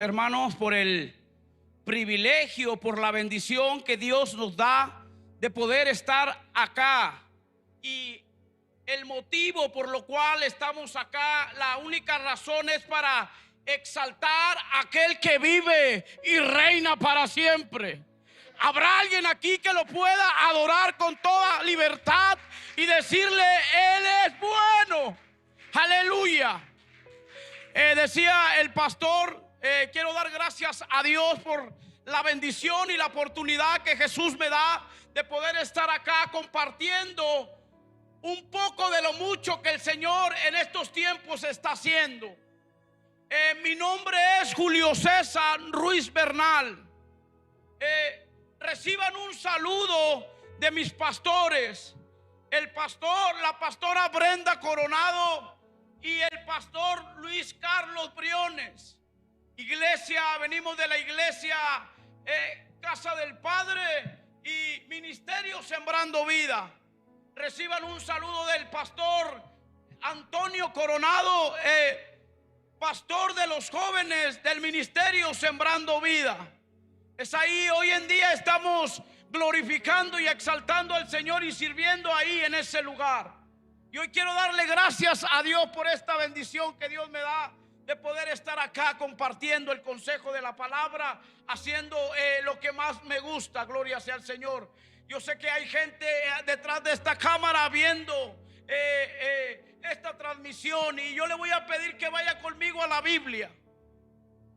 Hermanos, por el privilegio, por la bendición que Dios nos da de poder estar acá. Y el motivo por lo cual estamos acá, la única razón es para exaltar a aquel que vive y reina para siempre. ¿Habrá alguien aquí que lo pueda adorar con toda libertad y decirle: Él es bueno? Aleluya. Decía el pastor, quiero dar gracias a Dios por la bendición y la oportunidad que Jesús me da de poder estar acá compartiendo un poco de lo mucho que el Señor en estos tiempos está haciendo. Mi nombre es Julio César Ruiz Bernal. Reciban un saludo de mis pastores, la pastora Brenda Coronado y el pastor Luis Carlos Briones. Venimos de la iglesia Casa del Padre y Ministerio Sembrando Vida. Reciban un saludo del pastor Antonio Coronado, pastor de los jóvenes del Ministerio Sembrando Vida. Es ahí, hoy en día estamos glorificando y exaltando al Señor y sirviendo ahí en ese lugar. Y hoy quiero darle gracias a Dios por esta bendición que Dios me da de poder estar acá compartiendo el consejo de la palabra, haciendo lo que más me gusta. Gloria sea al Señor. Yo sé que hay gente detrás de esta cámara viendo esta transmisión, y yo le voy a pedir que vaya conmigo a la Biblia.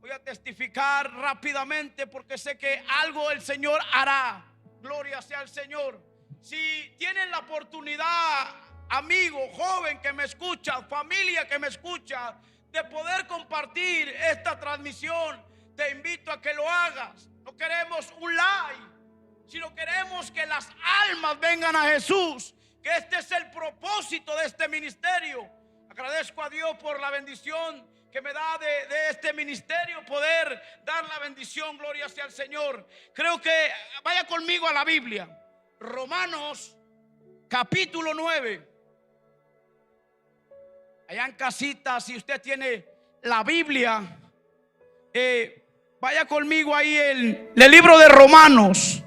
Voy a testificar rápidamente porque sé que algo el Señor hará. Gloria sea al Señor. Si tienen la oportunidad, amigo, joven que me escucha, familia que me escucha, de poder compartir esta transmisión, te invito a que lo hagas. No queremos un like, sino queremos que las almas vengan a Jesús, que este es el propósito de este ministerio. Agradezco a Dios por la bendición que me da de este ministerio, poder dar la bendición. Gloria sea al Señor. Creo que vaya conmigo a la Biblia, Romanos capítulo 9. Allá en casita, si usted tiene la Biblia, vaya conmigo ahí en el libro de Romanos,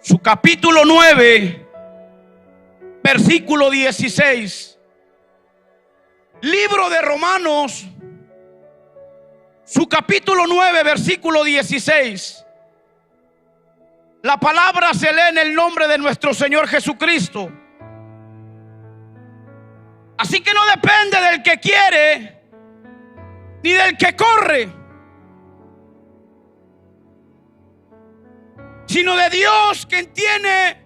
su capítulo 9, versículo 16. Libro de Romanos, su capítulo 9, versículo 16. La palabra se lee en el nombre de nuestro Señor Jesucristo. Así que no depende del que quiere ni del que corre, sino de Dios, quien tiene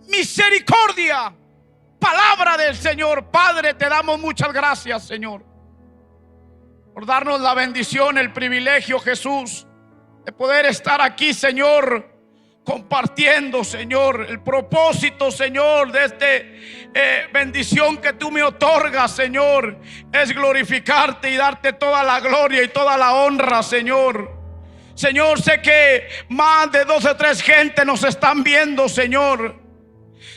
misericordia. Palabra del Señor. Padre, te damos muchas gracias, Señor, por darnos la bendición, el privilegio, Jesús, de poder estar aquí, Señor, compartiendo, Señor, el propósito, Señor, de esta bendición que tú me otorgas, Señor, es glorificarte y darte toda la gloria y toda la honra, Señor. Señor, sé que más de 2 o 3 gente nos están viendo, Señor.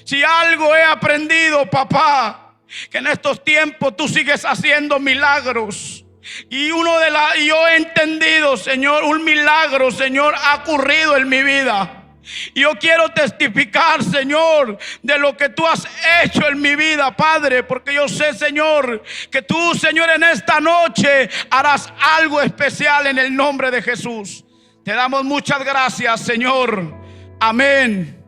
Si algo he aprendido, papá, que en estos tiempos tú sigues haciendo milagros. Y yo he entendido, Señor, un milagro, Señor, ha ocurrido en mi vida. Y yo quiero testificar, Señor, de lo que tú has hecho en mi vida, Padre, porque yo sé, Señor, que tú, Señor, en esta noche harás algo especial en el nombre de Jesús. Te damos muchas gracias, Señor. Amén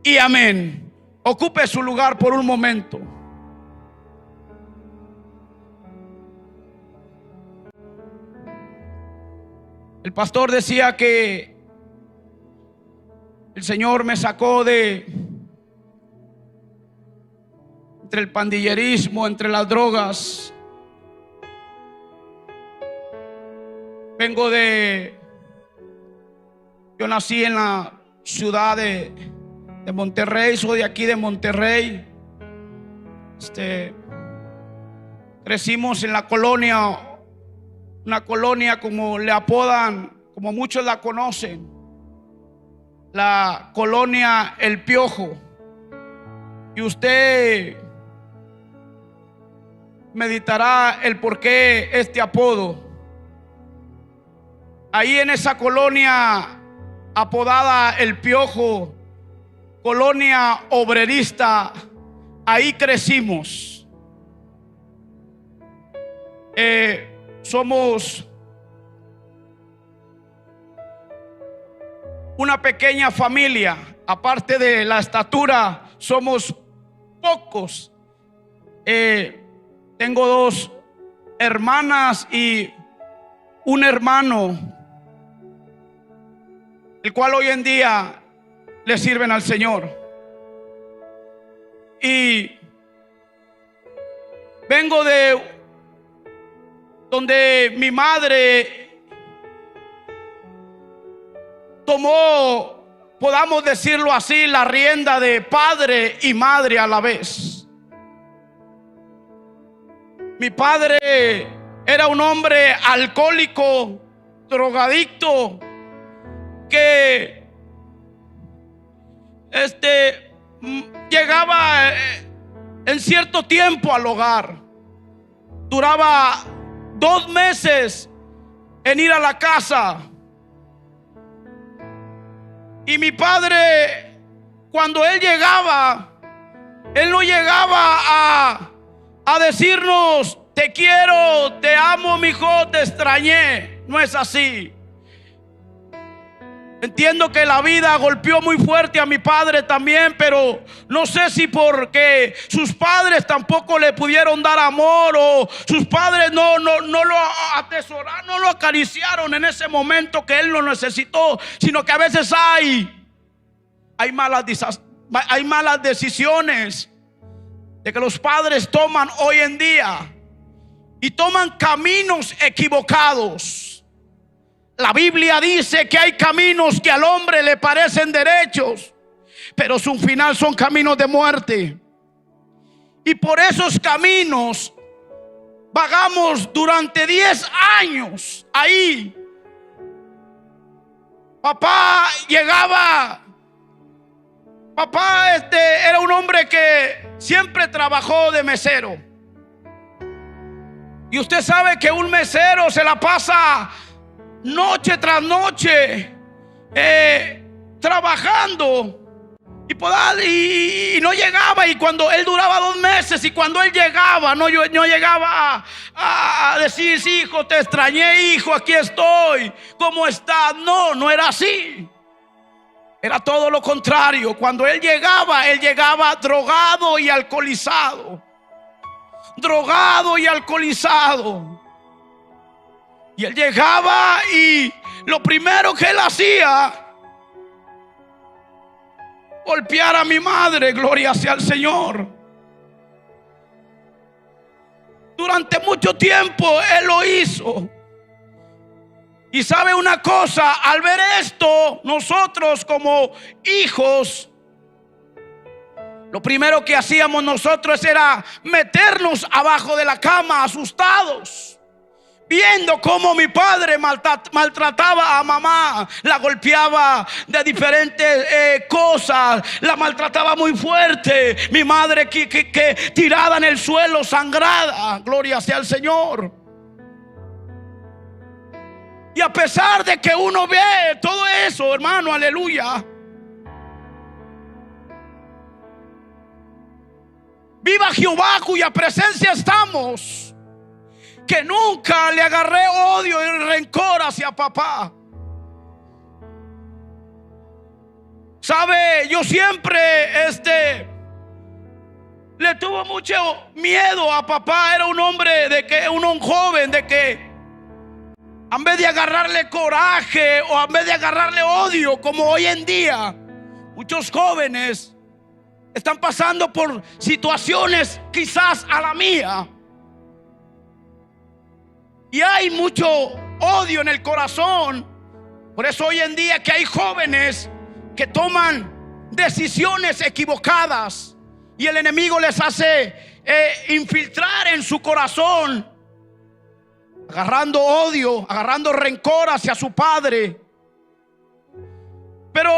y amén. Ocupe su lugar por un momento. El pastor decía que el Señor me sacó entre el pandillerismo, entre las drogas. Yo nací en la ciudad de Monterrey, soy de aquí de Monterrey. Crecimos en la colonia, una colonia como le apodan, como muchos la conocen, la colonia El Piojo. Y usted meditará el por qué este apodo. ahí en esa colonia apodada El Piojo, colonia obrerista, ahí crecimos. Somos una pequeña familia. Aparte de la estatura, somos pocos. Tengo 2 hermanas y un hermano, el cual hoy en día le sirven al Señor. Y vengo de donde mi madre tomó, podamos decirlo así, la rienda de padre y madre a la vez. Mi padre era un hombre alcohólico, drogadicto, que llegaba en cierto tiempo al hogar. Duraba 2 meses en ir a la casa. Y mi padre, cuando él llegaba, él no llegaba a decirnos: te quiero, te amo, mijo, te extrañé. No es así. Entiendo que la vida golpeó muy fuerte a mi padre también, pero no sé si porque sus padres tampoco le pudieron dar amor, o sus padres no lo atesoraron, no lo acariciaron en ese momento que él lo necesitó, sino que a veces hay malas decisiones de que los padres toman hoy en día, y toman caminos equivocados. La Biblia dice que hay caminos que al hombre le parecen derechos, pero su final son caminos de muerte. Y por esos caminos vagamos durante 10 años ahí. Papá llegaba. Papá era un hombre que siempre trabajó de mesero. Y usted sabe que un mesero se la pasa noche tras noche trabajando, y no llegaba. Y cuando él duraba 2 meses, y cuando él llegaba, no llegaba a decir: sí, hijo, te extrañé, hijo, aquí estoy, ¿cómo estás? No era así. Era todo lo contrario. Cuando él llegaba drogado y alcoholizado. Drogado y alcoholizado. Y él llegaba, y lo primero que él hacía, golpear a mi madre. Gloria sea al Señor. Durante mucho tiempo él lo hizo. Y sabe una cosa, al ver esto, nosotros como hijos, lo primero que hacíamos nosotros era meternos abajo de la cama, asustados, viendo cómo mi padre maltrataba a mamá, la golpeaba de diferentes cosas, la maltrataba muy fuerte. Mi madre que tirada en el suelo, sangrada. Gloria sea al Señor. Y a pesar de que uno ve todo eso, hermano, aleluya, viva Jehová, cuya presencia estamos, que nunca le agarré odio y rencor hacia papá. Sabe, yo siempre le tuve mucho miedo a papá. Era un hombre un joven de que en vez de agarrarle coraje o en vez de agarrarle odio, como hoy en día muchos jóvenes están pasando por situaciones quizás a la mía, y hay mucho odio en el corazón. Por eso hoy en día que hay jóvenes que toman decisiones equivocadas, y el enemigo les hace infiltrar en su corazón, agarrando odio, agarrando rencor hacia su padre. Pero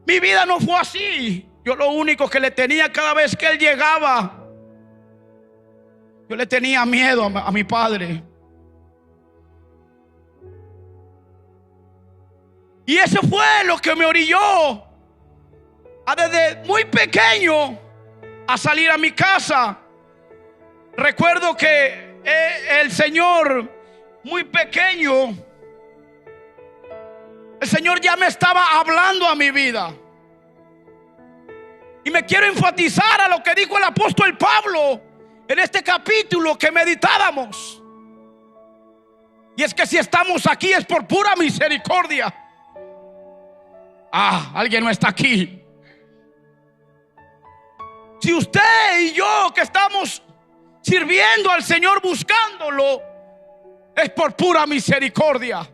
mi vida no fue así. Yo lo único que le tenía cada vez que él llegaba, yo le tenía miedo a mi padre. Y eso fue lo que me orilló a desde muy pequeño a salir a mi casa. Recuerdo que el Señor, muy pequeño, el Señor ya me estaba hablando a mi vida. Y me quiero enfatizar a lo que dijo el apóstol Pablo en este capítulo que meditábamos. Y es que si estamos aquí es por pura misericordia. Alguien no está aquí. Si usted y yo que estamos sirviendo al Señor, buscándolo, es por pura misericordia.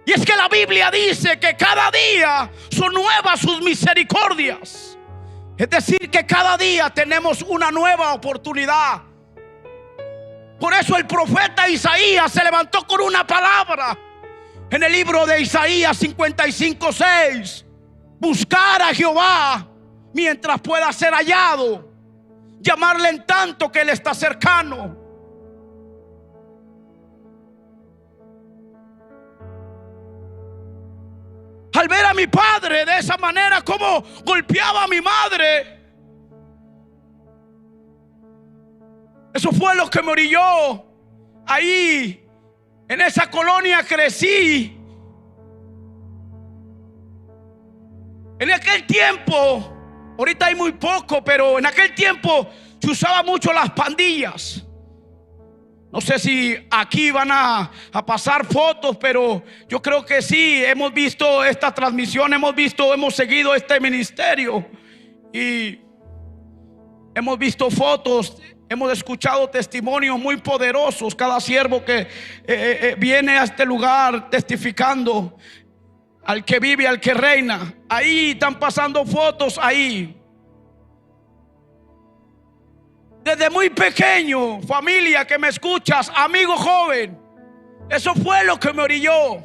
Y es que la Biblia dice que cada día son nuevas sus misericordias. Es decir, que cada día tenemos una nueva oportunidad. Por eso el profeta Isaías se levantó con una palabra en el libro de Isaías 55:6: buscar a Jehová mientras pueda ser hallado, llamarle en tanto que Él está cercano. Al ver a mi padre de esa manera, como golpeaba a mi madre, eso fue lo que me orilló. Ahí en esa colonia crecí. En aquel tiempo, ahorita hay muy poco, pero en aquel tiempo se usaba mucho las pandillas. No sé si aquí van a pasar fotos, pero yo creo que sí. Hemos visto esta transmisión, hemos seguido este ministerio y hemos visto fotos, hemos escuchado testimonios muy poderosos. Cada siervo que viene a este lugar testificando al que vive, al que reina. Ahí están pasando fotos ahí. Desde muy pequeño, familia que me escuchas, amigo joven, eso fue lo que me orilló.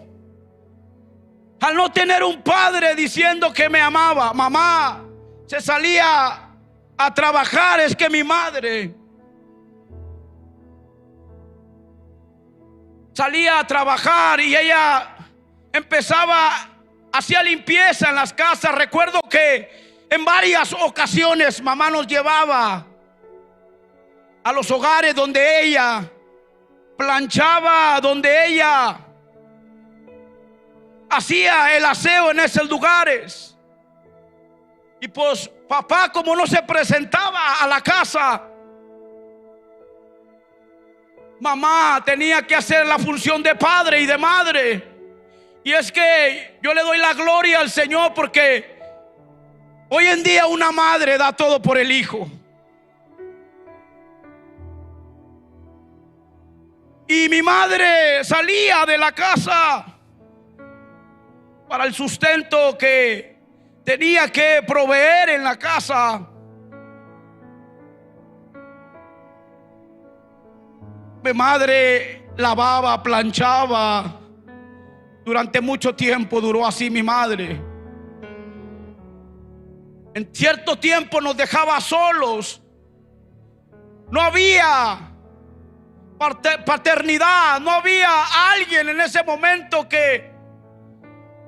Al no tener un padre diciendo que me amaba. Mamá se salía a trabajar, es que mi madre salía a trabajar y ella empezaba, hacía limpieza en las casas. Recuerdo que en varias ocasiones mamá nos llevaba a los hogares donde ella planchaba, donde ella hacía el aseo en esos lugares. Y pues papá, como no se presentaba a la casa, mamá tenía que hacer la función de padre y de madre. Y es que yo le doy la gloria al Señor, porque hoy en día una madre da todo por el hijo. Y mi madre salía de la casa para el sustento que tenía que proveer en la casa. Mi madre lavaba, planchaba. Durante mucho tiempo duró así mi madre. En cierto tiempo nos dejaba solos. No había paternidad, no había alguien en ese momento que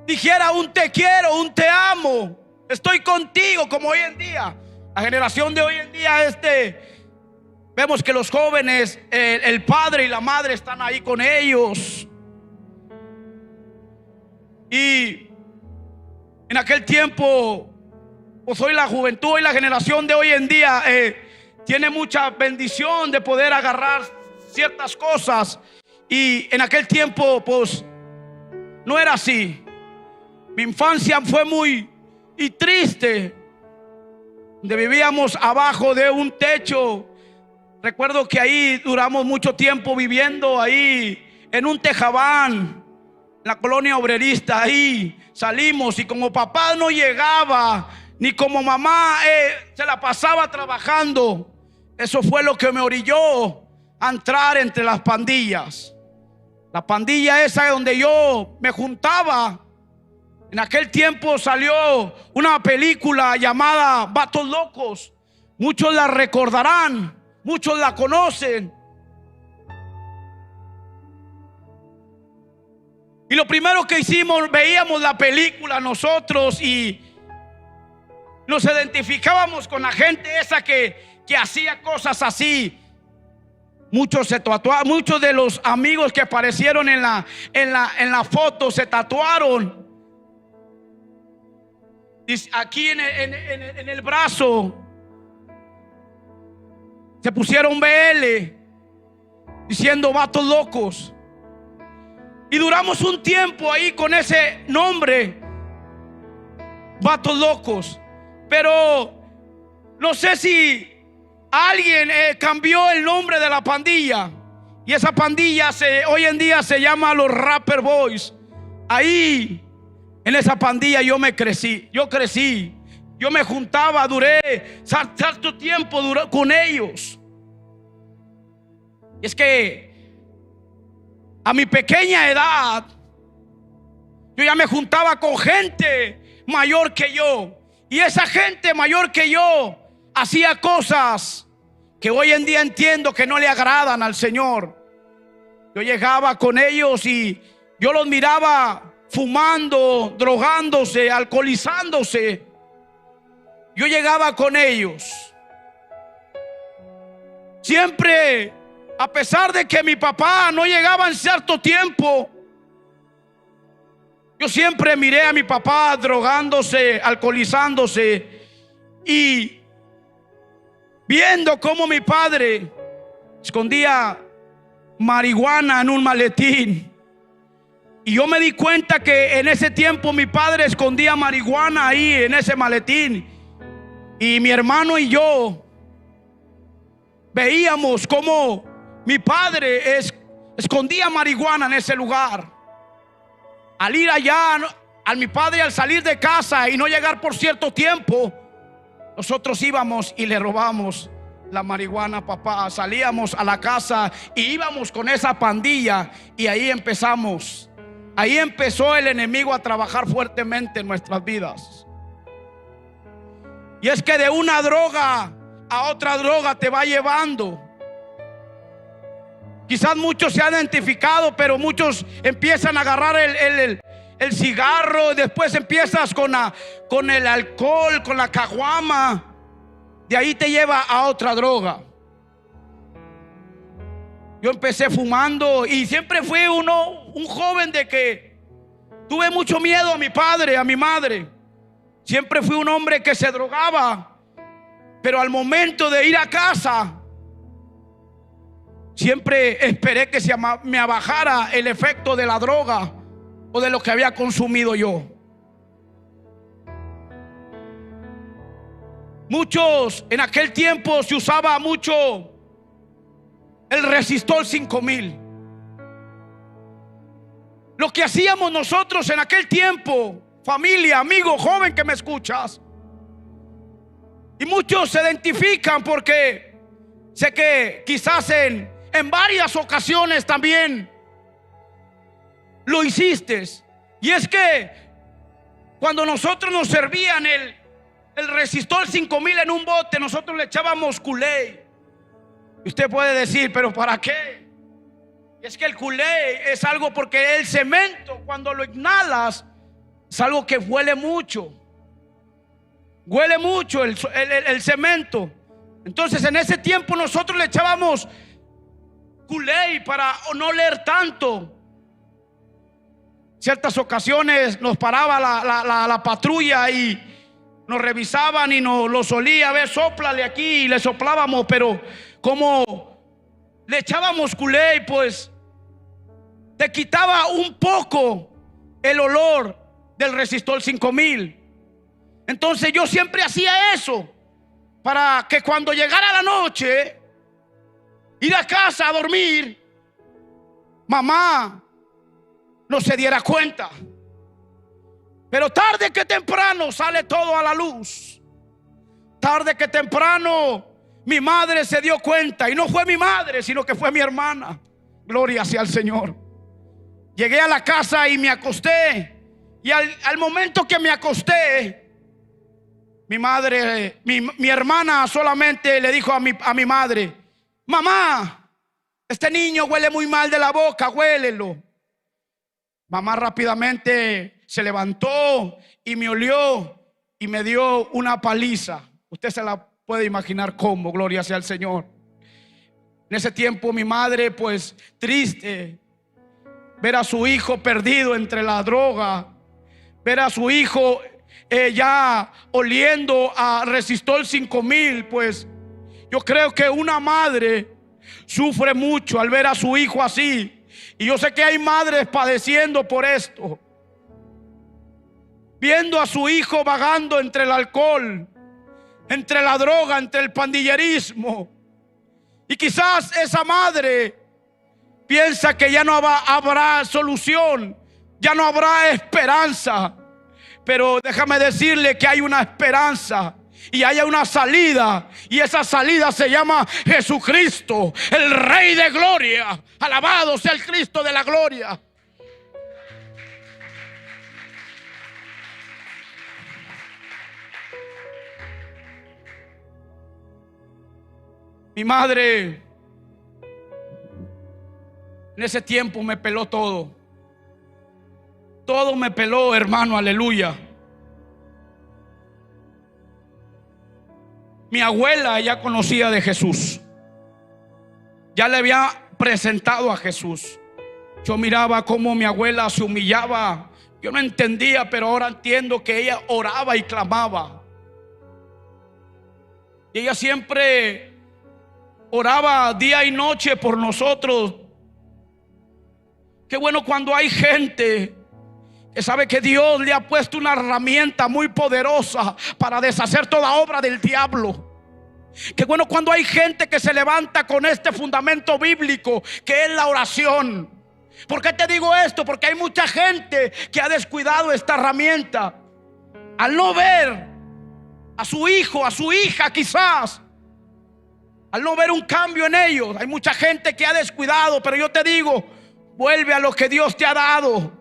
dijera un te quiero, un te amo, estoy contigo, como hoy en día. La generación de hoy en día vemos que los jóvenes, el padre y la madre están ahí con ellos. Y en aquel tiempo, pues hoy la juventud y la generación de hoy en día tiene mucha bendición de poder agarrar ciertas cosas. Y en aquel tiempo pues no era así. Mi infancia fue muy triste, donde vivíamos abajo de un techo. Recuerdo que ahí duramos mucho tiempo viviendo ahí en un tejabán, la colonia obrerista. Ahí salimos y como papá no llegaba, ni como mamá se la pasaba trabajando, eso fue lo que me orilló a entrar entre las pandillas. La pandilla esa donde yo me juntaba. En aquel tiempo salió una película llamada Vatos Locos. Muchos la recordarán, muchos la conocen. Y lo primero que hicimos, veíamos la película nosotros y nos identificábamos con la gente esa que hacía cosas así. Muchos se tatuaron, muchos de los amigos que aparecieron en la foto se tatuaron aquí en el brazo. Se pusieron BL diciendo vatos locos. Y duramos un tiempo ahí con ese nombre, vatos locos. Pero no sé si alguien cambió el nombre de la pandilla. Y esa pandilla hoy en día se llama los Rapper Boys. Ahí, en esa pandilla yo crecí. Yo me juntaba, duré cierto tiempo con ellos. Es que a mi pequeña edad yo ya me juntaba con gente mayor que yo. Y esa gente mayor que yo hacía cosas que hoy en día entiendo que no le agradan al Señor. Yo llegaba con ellos y yo los miraba fumando, drogándose, alcoholizándose. Yo llegaba con ellos. Siempre, a pesar de que mi papá no llegaba en cierto tiempo, yo siempre miré a mi papá drogándose, alcoholizándose y viendo cómo mi padre escondía marihuana en un maletín. Y yo me di cuenta que en ese tiempo mi padre escondía marihuana ahí en ese maletín. Y mi hermano y yo veíamos cómo mi padre escondía marihuana en ese lugar. Al ir allá, mi padre al salir de casa y no llegar por cierto tiempo, nosotros íbamos y le robamos la marihuana a papá. Salíamos a la casa y íbamos con esa pandilla. Y ahí empezamos. Ahí empezó el enemigo a trabajar fuertemente en nuestras vidas. Y es que de una droga a otra droga te va llevando. Quizás muchos se han identificado, pero muchos empiezan a agarrar el cigarro. Después empiezas con el alcohol, con la caguama. De ahí te lleva a otra droga. Yo empecé fumando y siempre fui un joven de que tuve mucho miedo a mi padre, a mi madre. Siempre fui un hombre que se drogaba, pero al momento de ir a casa siempre esperé que me abajara el efecto de la droga o de lo que había consumido yo. Muchos, en aquel tiempo se usaba mucho el Resistol 5000. Lo que hacíamos nosotros en aquel tiempo, familia, amigo, joven que me escuchas, y muchos se identifican porque sé que quizás en varias ocasiones también lo hiciste. Y es que cuando nosotros nos servían el Resistol 5000 en un bote, nosotros le echábamos Kool-Aid. Y usted puede decir, ¿pero para qué? Y es que el Kool-Aid es algo, porque el cemento, cuando lo inhalas, es algo que huele mucho. Huele mucho el cemento. Entonces en ese tiempo nosotros le echábamos Kool-Aid para no oler tanto. Ciertas ocasiones nos paraba la patrulla y nos revisaban y nos los olía. A ver, sóplale aquí, y le soplábamos, pero como le echábamos Kool-Aid, pues te quitaba un poco el olor del Resistol 5000. Entonces yo siempre hacía eso, para que cuando llegara la noche, ir a casa a dormir, mamá no se diera cuenta. Pero tarde que temprano sale todo a la luz. Tarde que temprano mi madre se dio cuenta. Y no fue mi madre, sino que fue mi hermana. Gloria sea al Señor. Llegué a la casa y me acosté. Y al momento que me acosté, mi madre, mi hermana solamente le dijo a mi madre: mamá, este niño huele muy mal de la boca, huélelo. Mamá rápidamente se levantó y me olió y me dio una paliza. Usted se la puede imaginar cómo, gloria sea al Señor. En ese tiempo mi madre, pues triste, ver a su hijo perdido entre la droga, ver a su hijo ya oliendo a Resistol 5000, pues yo creo que una madre sufre mucho al ver a su hijo así. Y yo sé que hay madres padeciendo por esto, viendo a su hijo vagando entre el alcohol, entre la droga, entre el pandillerismo. Y quizás esa madre piensa que ya no habrá solución, ya no habrá esperanza. Pero déjame decirle que hay una esperanza y hay una salida, y esa salida se llama Jesucristo, el Rey de gloria. Alabado sea el Cristo de la gloria. Mi madre en ese tiempo me peló todo. Todo me peló, hermano, aleluya. Mi abuela ya conocía de Jesús, ya le había presentado a Jesús. Yo miraba cómo mi abuela se humillaba. Yo no entendía, pero ahora entiendo que ella oraba y clamaba. Y ella siempre oraba día y noche por nosotros. Qué bueno cuando hay gente que sabe que Dios le ha puesto una herramienta muy poderosa para deshacer toda obra del diablo. Qué bueno cuando hay gente que se levanta con este fundamento bíblico que es la oración. ¿Por qué te digo esto? Porque hay mucha gente que ha descuidado esta herramienta. Al no ver a su hijo, a su hija quizás, al no ver un cambio en ellos, hay mucha gente que ha descuidado. Pero yo te digo, vuelve a lo que Dios te ha dado.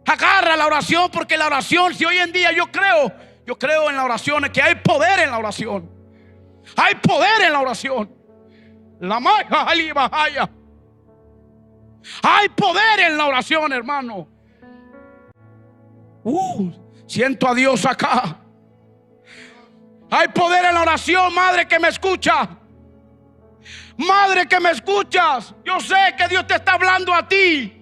Agarra la oración, porque la oración, si hoy en día yo creo en la oración, que hay poder en la oración. Hay poder en la oración. La maja alibajaya. Hay poder en la oración, hermano. Siento a Dios acá. Hay poder en la oración, madre que me escucha. Madre que me escuchas, yo sé que Dios te está hablando a ti.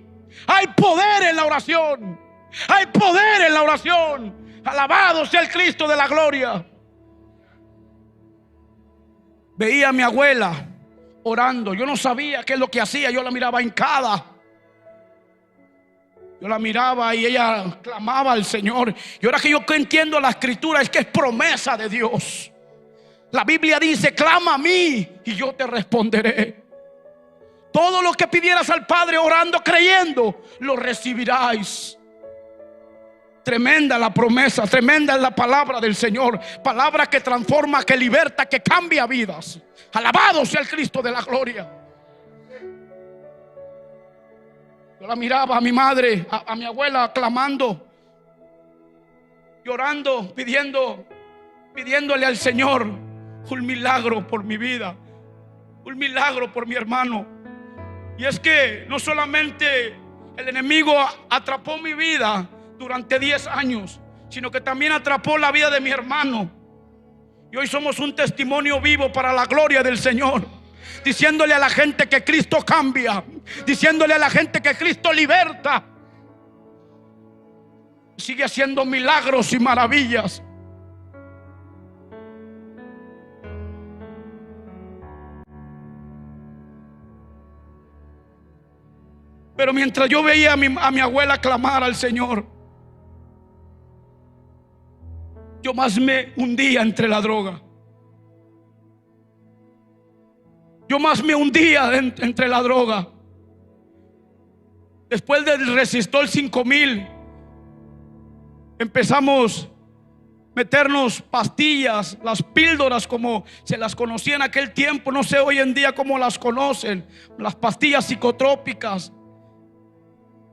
Hay poder en la oración. Hay poder en la oración. Alabado sea el Cristo de la gloria. Veía a mi abuela orando. Yo no sabía qué es lo que hacía. Yo la miraba hincada. Yo la miraba y ella clamaba al Señor. Y ahora que yo entiendo la escritura, es que es promesa de Dios. La Biblia dice: clama a mí y yo te responderé. Todo lo que pidieras al Padre orando, creyendo, lo recibirás. Tremenda la promesa, tremenda es la palabra del Señor. Palabra que transforma, que liberta, que cambia vidas. Alabado sea el Cristo de la gloria. Yo la miraba a mi madre, a mi abuela, clamando, llorando, pidiéndole al Señor un milagro por mi vida, un milagro por mi hermano. Y es que no solamente el enemigo atrapó mi vida durante 10 años, sino que también atrapó la vida de mi hermano. Y hoy somos un testimonio vivo para la gloria del Señor, diciéndole a la gente que Cristo cambia, diciéndole a la gente que Cristo liberta, sigue haciendo milagros y maravillas. Pero mientras yo veía a mi abuela clamar al Señor, yo más me hundía entre la droga. Yo más me hundía entre la droga. Después del Resistol 5000, empezamos a meternos pastillas, las píldoras como se las conocía en aquel tiempo. No sé hoy en día cómo las conocen, las pastillas psicotrópicas.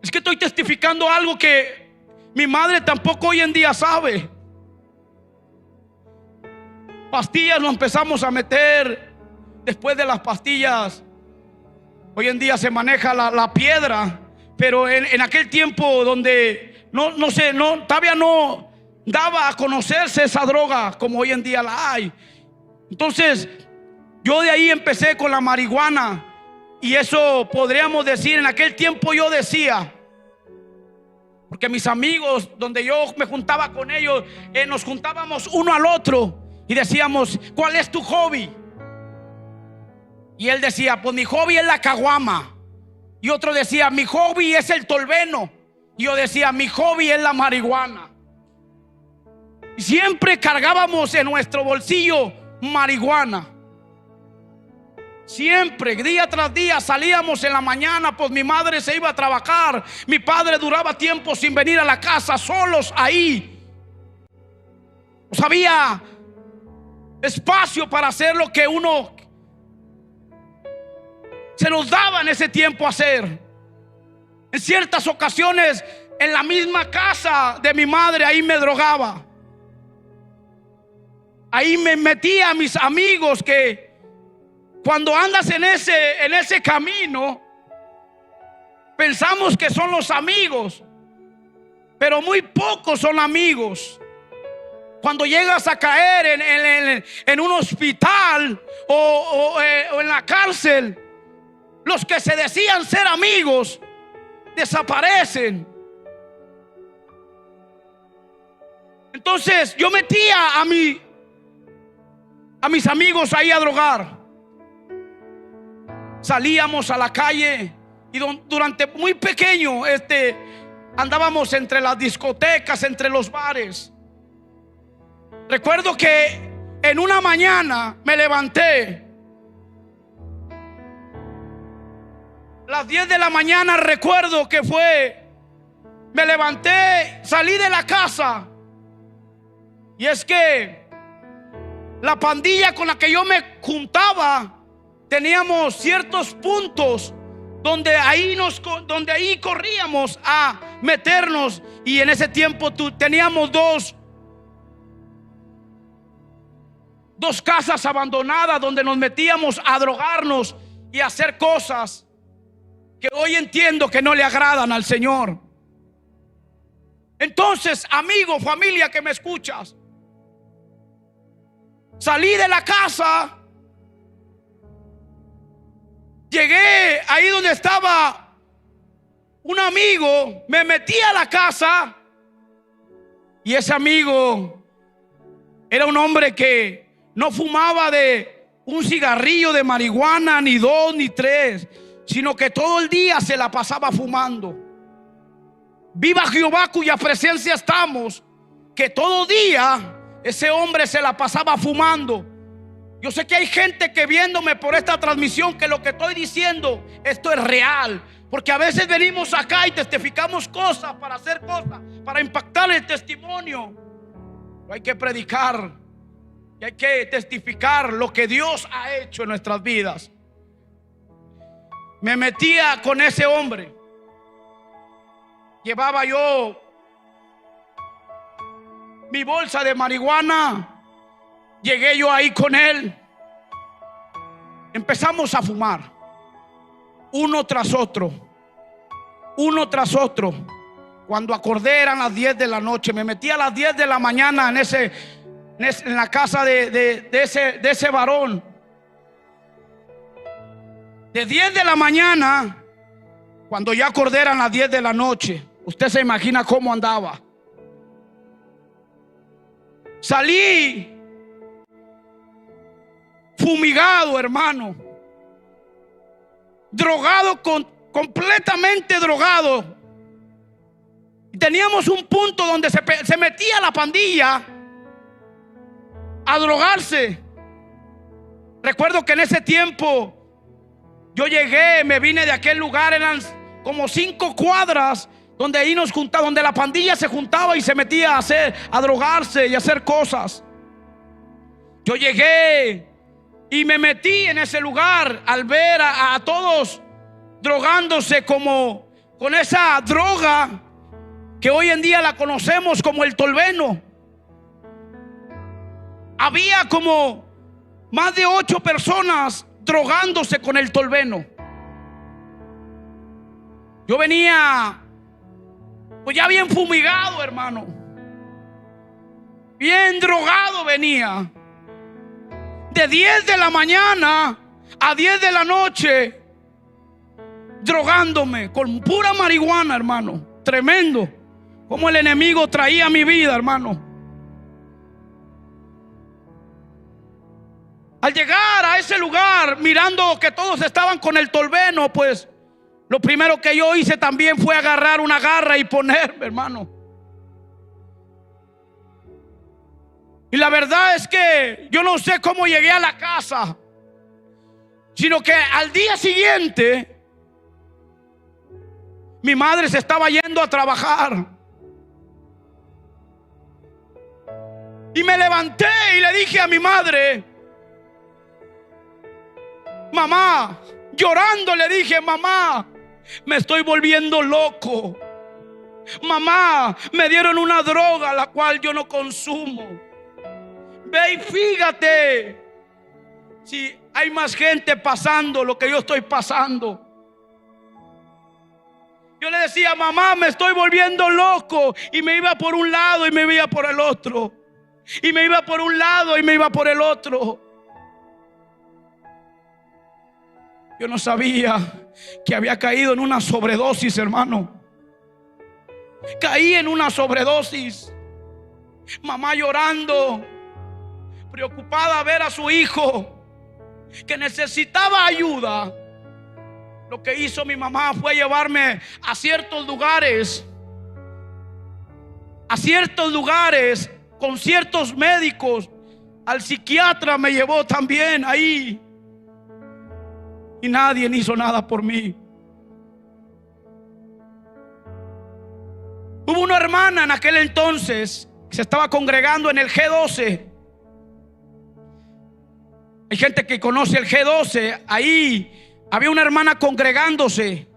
Es que estoy testificando algo que mi madre tampoco hoy en día sabe. Pastillas nos empezamos a meter. Después de las pastillas, hoy en día se maneja la piedra pero en aquel tiempo donde no sé, todavía no daba a conocerse esa droga como hoy en día la hay. Entonces yo de ahí empecé con la marihuana, y eso podríamos decir, en aquel tiempo yo decía, porque mis amigos, donde yo me juntaba con ellos, nos juntábamos uno al otro y decíamos: ¿cuál es tu hobby? Y él decía: pues mi hobby es la caguama. Y otro decía: mi hobby es el tolveno. Y yo decía: mi hobby es la marihuana. Y siempre cargábamos en nuestro bolsillo marihuana. Siempre, día tras día, salíamos en la mañana, pues mi madre se iba a trabajar, mi padre duraba tiempo sin venir a la casa, solos ahí. Pues había espacio para hacer lo que uno se nos daba en ese tiempo hacer. En ciertas ocasiones, en la misma casa de mi madre, ahí me drogaba. Ahí me metía a mis amigos, que cuando andas en ese camino, pensamos que son los amigos, pero muy pocos son amigos. Cuando llegas a caer en un hospital o en la cárcel, los que se decían ser amigos desaparecen. Entonces yo metía a mis amigos ahí a drogar. Salíamos a la calle y durante muy pequeño andábamos entre las discotecas, entre los bares. Recuerdo que en una mañana me levanté las 10 de la mañana. Recuerdo que me levanté, salí de la casa, y es que la pandilla con la que yo me juntaba, teníamos ciertos puntos donde ahí corríamos a meternos. Y en ese tiempo teníamos dos casas abandonadas donde nos metíamos a drogarnos y a hacer cosas que hoy entiendo que no le agradan al Señor. Entonces, amigo, familia que me escuchas, salí de la casa. Llegué ahí donde estaba un amigo, me metí a la casa, y ese amigo era un hombre que no fumaba de un cigarrillo de marihuana, ni 2 ni 3, sino que todo el día se la pasaba fumando. Viva Jehová, cuya presencia estamos, que todo día ese hombre se la pasaba fumando. Yo sé que hay gente que viéndome por esta transmisión, que lo que estoy diciendo, esto es real, porque a veces venimos acá y testificamos cosas para hacer cosas, para impactar el testimonio. Pero hay que predicar y hay que testificar lo que Dios ha hecho en nuestras vidas. Me metía con ese hombre. Llevaba yo mi bolsa de marihuana. Llegué yo ahí con él. Empezamos a fumar, uno tras otro. Cuando acordé eran las 10 de la noche. Me metí a las 10 de la mañana en la casa de ese varón. De 10 de la mañana, cuando ya acordé eran las 10 de la noche. Usted se imagina cómo andaba. Salí fumigado, hermano, drogado, completamente drogado. Teníamos un punto donde se metía la pandilla a drogarse. Recuerdo que en ese tiempo yo llegué, me vine de aquel lugar, eran como 5 cuadras donde ahí nos juntaba, donde la pandilla se juntaba y se metía a drogarse y a hacer cosas. Yo llegué y me metí en ese lugar al ver a todos drogándose como con esa droga que hoy en día la conocemos como el tolveno. Había como más de 8 personas drogándose con el tolveno. Yo venía pues ya bien fumigado, hermano. Bien drogado venía. De 10 de la mañana a 10 de la noche, drogándome con pura marihuana, hermano. Tremendo como el enemigo traía mi vida, hermano. Al llegar a ese lugar, mirando que todos estaban con el tolveno, pues lo primero que yo hice también fue agarrar una garra y ponerme, hermano. Y la verdad es que yo no sé cómo llegué a la casa, sino que al día siguiente mi madre se estaba yendo a trabajar. Y me levanté y le dije a mi madre: mamá, llorando le dije: mamá, me estoy volviendo loco. Mamá, me dieron una droga la cual yo no consumo. Ve y fíjate si hay más gente pasando lo que yo estoy pasando. Yo le decía: mamá, me estoy volviendo loco. Y me iba por un lado y me iba por el otro. Y me iba por un lado y me iba por el otro. Yo no sabía que había caído en una sobredosis, hermano. Caí en una sobredosis. Mamá llorando, preocupada a ver a su hijo que necesitaba ayuda. Lo que hizo mi mamá fue llevarme a ciertos lugares, con ciertos médicos. Al psiquiatra me llevó también ahí. Y nadie hizo nada por mí. Hubo una hermana en aquel entonces que se estaba congregando en el G12. Hay gente que conoce el G12. Ahí había una hermana congregándose.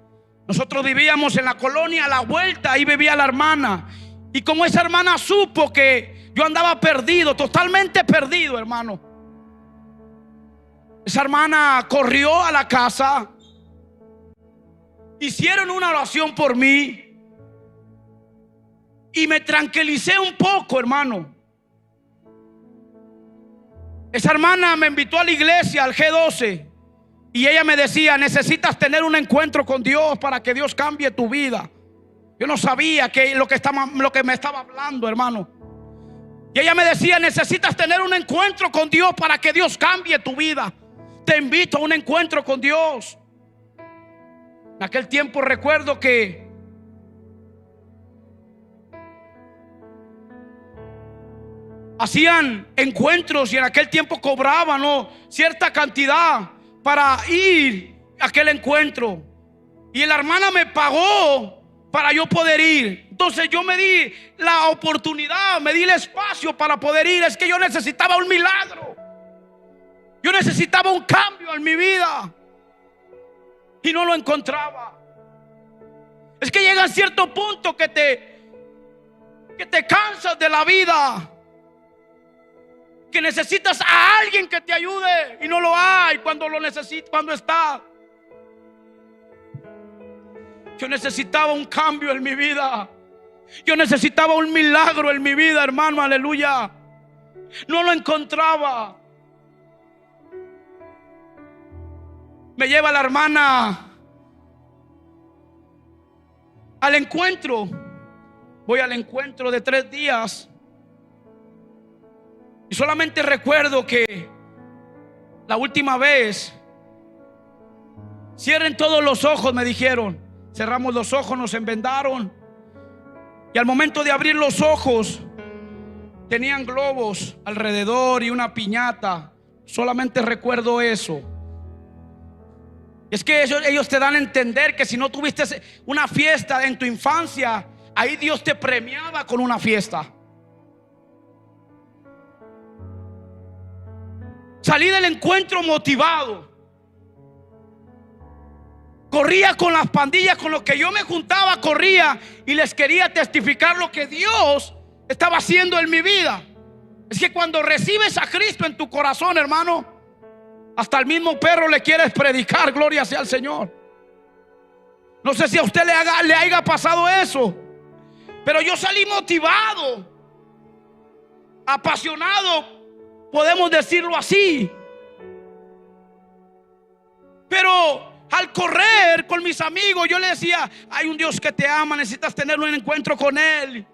Nosotros vivíamos en la colonia a la vuelta. Ahí vivía la hermana. Y como esa hermana supo que yo andaba perdido, totalmente perdido, hermano, esa hermana corrió a la casa. Hicieron una oración por mí. Y me tranquilicé un poco, hermano. Esa hermana me invitó a la iglesia, al G12. Y ella me decía: necesitas tener un encuentro con Dios para que Dios cambie tu vida. Yo no sabía que lo que me estaba hablando, hermano. Y ella me decía: necesitas tener un encuentro con Dios para que Dios cambie tu vida. Te invito a un encuentro con Dios. En aquel tiempo recuerdo que hacían encuentros y en aquel tiempo cobraban cierta cantidad para ir a aquel encuentro. Y la hermana me pagó para yo poder ir. Entonces yo me di la oportunidad, me di el espacio para poder ir. Es que yo necesitaba un milagro. Yo necesitaba un cambio en mi vida y no lo encontraba. Es que llega a cierto punto que te cansas de la vida, que necesitas a alguien que te ayude y no lo hay cuando lo necesitas, cuando está. Yo necesitaba un cambio en mi vida. Yo necesitaba un milagro en mi vida, hermano, aleluya. No lo encontraba. Me lleva la hermana al encuentro. Voy al encuentro de 3 días. Y solamente recuerdo que la última vez, cierren todos los ojos, me dijeron. Cerramos los ojos, nos envendaron. Y al momento de abrir los ojos, tenían globos alrededor y una piñata. Solamente recuerdo eso. Es que ellos te dan a entender que si no tuviste una fiesta en tu infancia, ahí Dios te premiaba con una fiesta. Salí del encuentro motivado. Corría con las pandillas con los que yo me juntaba, corría y les quería testificar lo que Dios estaba haciendo en mi vida. Es que cuando recibes a Cristo en tu corazón, hermano, hasta el mismo perro le quieres predicar, gloria sea al Señor. No sé si a usted le haya pasado eso, pero yo salí motivado, apasionado, podemos decirlo así. Pero al correr con mis amigos, yo le decía: hay un Dios que te ama, necesitas tener un encuentro con Él.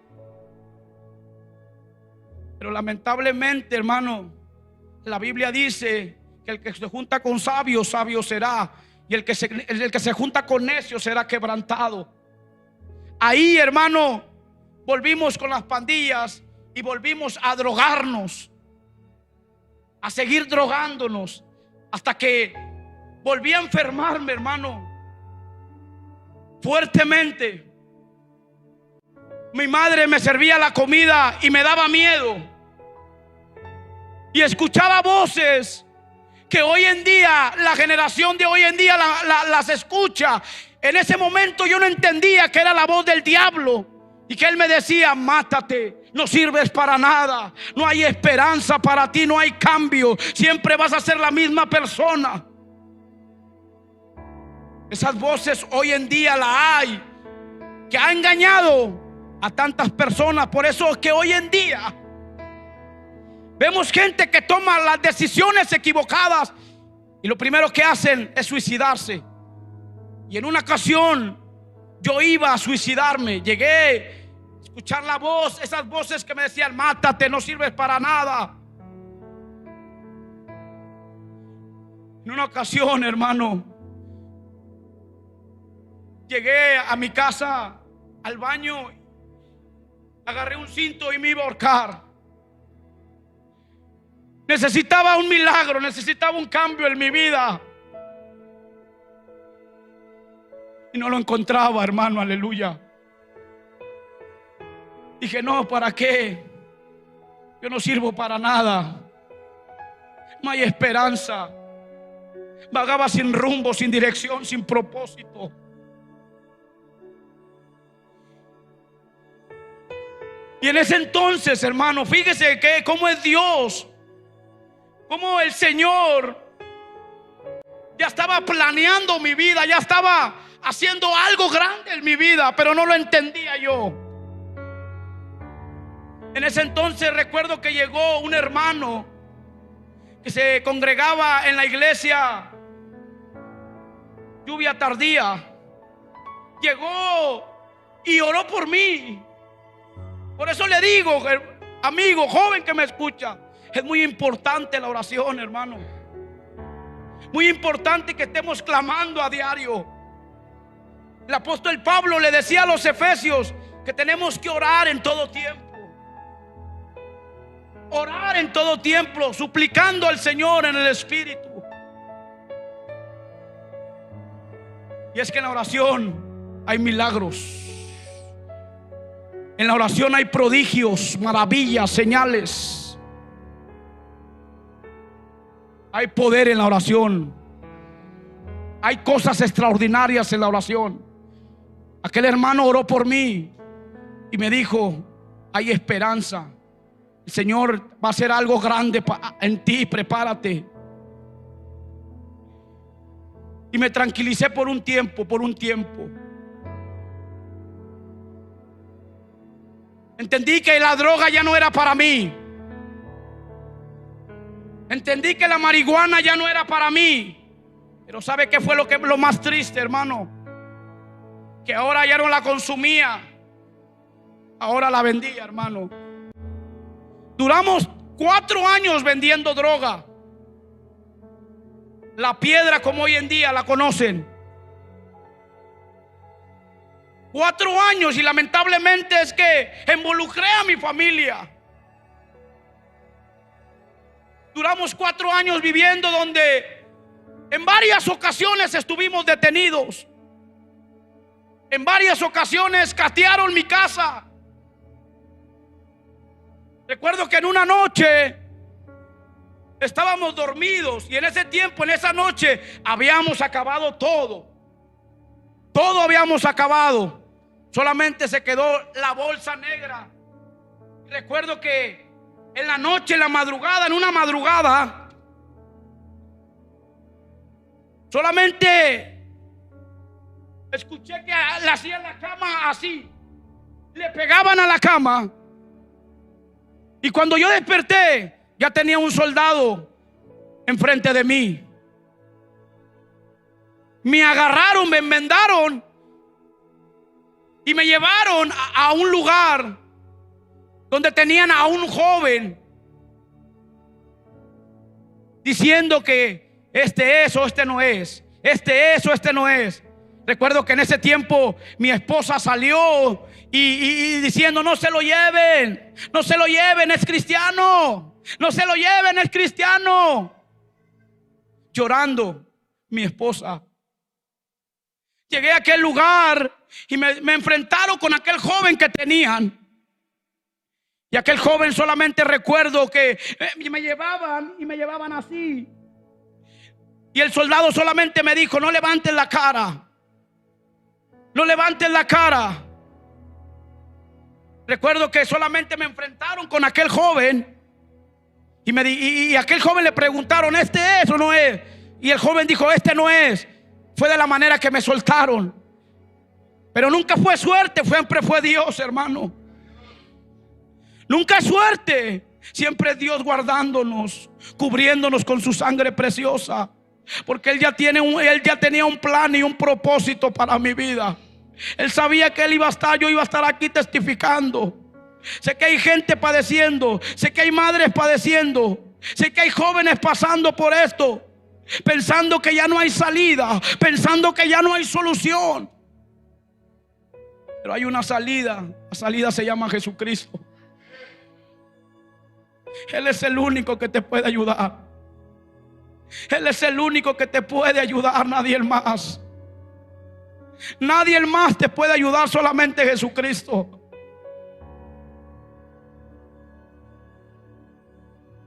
Pero lamentablemente, hermano, la Biblia dice que el que se junta con sabios, sabio será, y el que se junta con necios será quebrantado. Ahí, hermano, volvimos con las pandillas y volvimos a drogarnos, a seguir drogándonos, hasta que volví a enfermarme, hermano, fuertemente. Mi madre me servía la comida y me daba miedo, y escuchaba voces que hoy en día, la generación de hoy en día las escucha. En ese momento yo no entendía que era la voz del diablo, y que él me decía: mátate, no sirves para nada, no hay esperanza para ti, no hay cambio, siempre vas a ser la misma persona. Esas voces hoy en día la hay, que ha engañado a tantas personas. Por eso es que hoy en día vemos gente que toma las decisiones equivocadas y lo primero que hacen es suicidarse. Y en una ocasión yo iba a suicidarme. Llegué a escuchar la voz, esas voces que me decían: mátate, no sirves para nada. En una ocasión, hermano, llegué a mi casa, al baño, agarré un cinto y me iba a ahorcar. Necesitaba un milagro, necesitaba un cambio en mi vida, y no lo encontraba, hermano, aleluya. Dije: no, ¿para qué? Yo no sirvo para nada, no hay esperanza. Vagaba sin rumbo, sin dirección, sin propósito. Y en ese entonces, hermano, fíjese que cómo es Dios, cómo el Señor ya estaba planeando mi vida, ya estaba haciendo algo grande en mi vida, pero no lo entendía yo. En ese entonces recuerdo que llegó un hermano que se congregaba en la iglesia Lluvia Tardía. Llegó y oró por mí. Por eso le digo, amigo, joven que me escucha, es muy importante la oración, hermano. Muy importante que estemos clamando a diario. El apóstol Pablo le decía a los efesios que tenemos que orar en todo tiempo. Orar en todo tiempo, suplicando al Señor en el Espíritu. Y es que en la oración hay milagros. En la oración hay prodigios, maravillas, señales. Hay poder en la oración. Hay cosas extraordinarias en la oración. Aquel hermano oró por mí y me dijo: hay esperanza. El Señor va a hacer algo grande en ti, prepárate. Y me tranquilicé por un tiempo, Entendí que la droga ya no era para mí. Entendí que la marihuana ya no era para mí. Pero ¿sabe qué fue lo más triste, hermano? Que ahora ya no la consumía, ahora la vendía, hermano. Duramos 4 años vendiendo droga. La piedra, como hoy en día la conocen. 4 años, y lamentablemente es que involucré a mi familia. Duramos 4 años viviendo donde en varias ocasiones estuvimos detenidos. En varias ocasiones catearon mi casa. Recuerdo que en una noche estábamos dormidos y en ese tiempo, en esa noche, habíamos acabado todo. Todo habíamos acabado. Solamente se quedó la bolsa negra. Recuerdo que en la noche, en la madrugada, en una madrugada, solamente Escuché que le hacían la cama así, le pegaban a la cama. Y cuando yo desperté, ya tenía un soldado enfrente de mí. Me agarraron, me enmendaron y me llevaron a un lugar donde tenían a un joven diciendo que este es o este no es, este es o este no es. Recuerdo que en ese tiempo mi esposa salió y diciendo: no se lo lleven, no se lo lleven, es cristiano, no se lo lleven, es cristiano. Llorando mi esposa. Llegué a aquel lugar y me enfrentaron con aquel joven que tenían. Y aquel joven, solamente recuerdo que me llevaban así. Y el soldado solamente me dijo: no levantes la cara, no levantes la cara. Recuerdo que solamente me enfrentaron con aquel joven y aquel joven le preguntaron: ¿este es o no es? Y el joven dijo: este no es. Fue de la manera que me soltaron. Pero nunca fue suerte, siempre fue Dios, hermano. Nunca es suerte, siempre es Dios guardándonos, cubriéndonos con su sangre preciosa. Porque Él ya tenía un plan y un propósito para mi vida. Él sabía que yo iba a estar aquí testificando. Sé que hay gente padeciendo, sé que hay madres padeciendo, sé que hay jóvenes pasando por esto, pensando que ya no hay salida, pensando que ya no hay solución. Pero hay una salida. La salida se llama Jesucristo. Él es el único que te puede ayudar. Él es el único que te puede ayudar, nadie más. Nadie más te puede ayudar, solamente Jesucristo.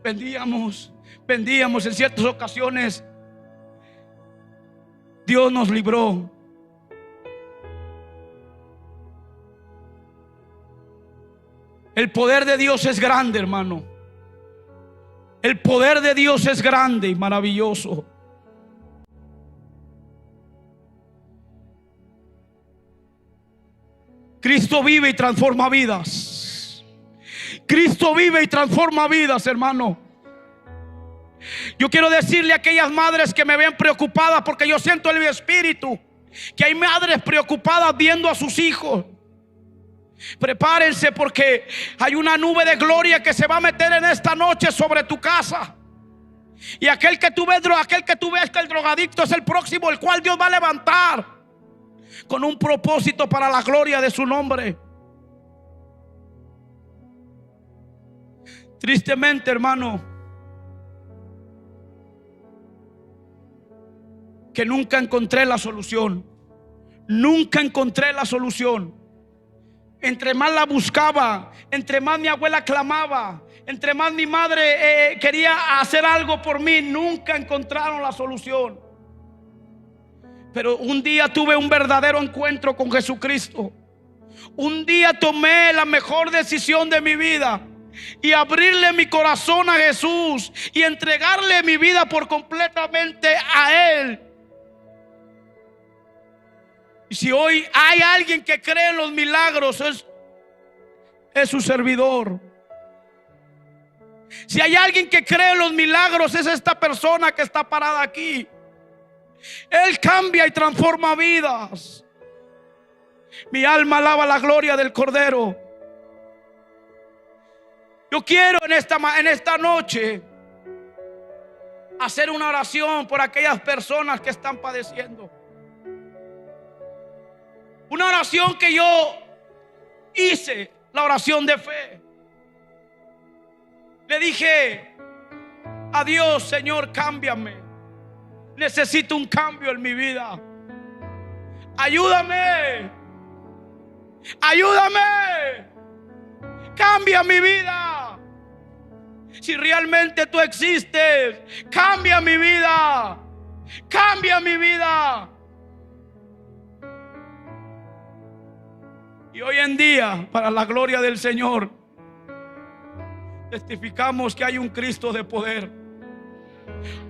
Vendíamos en ciertas ocasiones. Dios nos libró. El poder de Dios es grande, hermano. El poder de Dios es grande y maravilloso. Cristo vive y transforma vidas. Cristo vive y transforma vidas, hermano. Yo quiero decirle a aquellas madres que me ven preocupadas, porque yo siento en mi espíritu que hay madres preocupadas viendo a sus hijos. Prepárense, porque hay una nube de gloria que se va a meter en esta noche sobre tu casa. Y aquel que tú ves que el drogadicto es el próximo, el cual Dios va a levantar con un propósito para la gloria de su nombre. Tristemente, hermano, que nunca encontré la solución. Nunca encontré la solución. Entre más la buscaba, entre más mi abuela clamaba, entre más mi madre quería hacer algo por mí, nunca encontraron la solución. Pero un día tuve un verdadero encuentro con Jesucristo. Un día tomé la mejor decisión de mi vida y abrirle mi corazón a Jesús y entregarle mi vida por completamente a Él. Y si hoy hay alguien que cree en los milagros, es su servidor. Si hay alguien que cree en los milagros, es esta persona que está parada aquí. Él cambia y transforma vidas. Mi alma alaba la gloria del Cordero. Yo quiero en esta noche hacer una oración por aquellas personas que están padeciendo. Una oración que yo hice, la oración de fe. Le dije a Dios: Señor, cámbiame. Necesito un cambio en mi vida. Ayúdame. Ayúdame. Cambia mi vida. Si realmente tú existes, cambia mi vida. Cambia mi vida. Y hoy en día, para la gloria del Señor, testificamos que hay un Cristo de poder.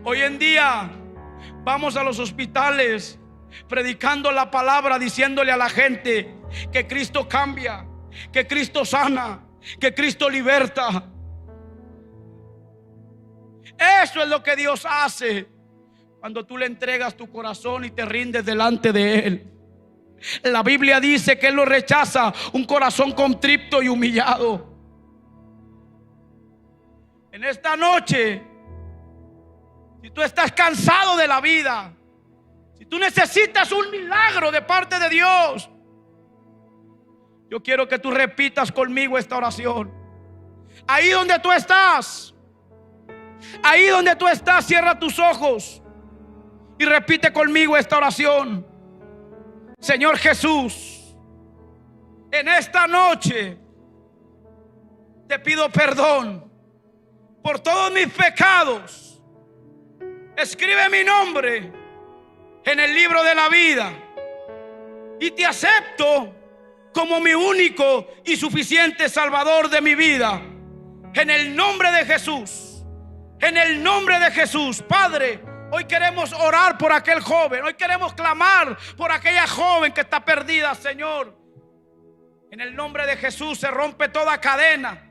Hoy en día vamos a los hospitales predicando la palabra, diciéndole a la gente que Cristo cambia, que Cristo sana, que Cristo liberta. Eso es lo que Dios hace cuando tú le entregas tu corazón y te rindes delante de Él. La Biblia dice que Él lo rechaza un corazón contrito y humillado. En esta noche, si tú estás cansado de la vida, si tú necesitas un milagro de parte de Dios, yo quiero que tú repitas conmigo esta oración. Ahí donde tú estás, cierra tus ojos y repite conmigo esta oración. Señor Jesús, en esta noche te pido perdón por todos mis pecados. Escribe mi nombre en el libro de la vida y te acepto como mi único y suficiente Salvador de mi vida. En el nombre de Jesús, en el nombre de Jesús. Padre, hoy queremos orar por aquel joven, hoy queremos clamar por aquella joven que está perdida, Señor. En el nombre de Jesús se rompe toda cadena.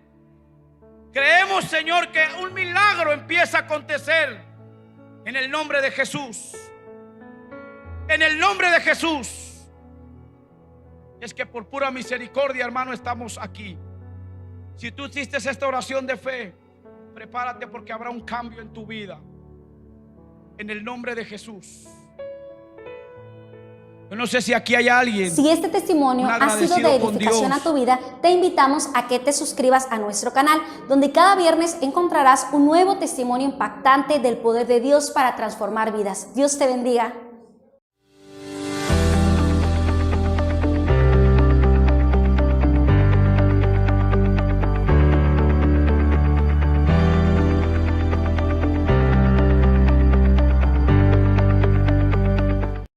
Creemos, Señor, que un milagro empieza a acontecer. En el nombre de Jesús. En el nombre de Jesús. Es que por pura misericordia, hermano, estamos aquí. Si tú hiciste esta oración de fe, prepárate porque habrá un cambio en tu vida. En el nombre de Jesús. Yo no sé si aquí hay alguien. Si este testimonio ha sido de edificación a tu vida, te invitamos a que te suscribas a nuestro canal, donde cada viernes encontrarás un nuevo testimonio impactante del poder de Dios para transformar vidas. Dios te bendiga.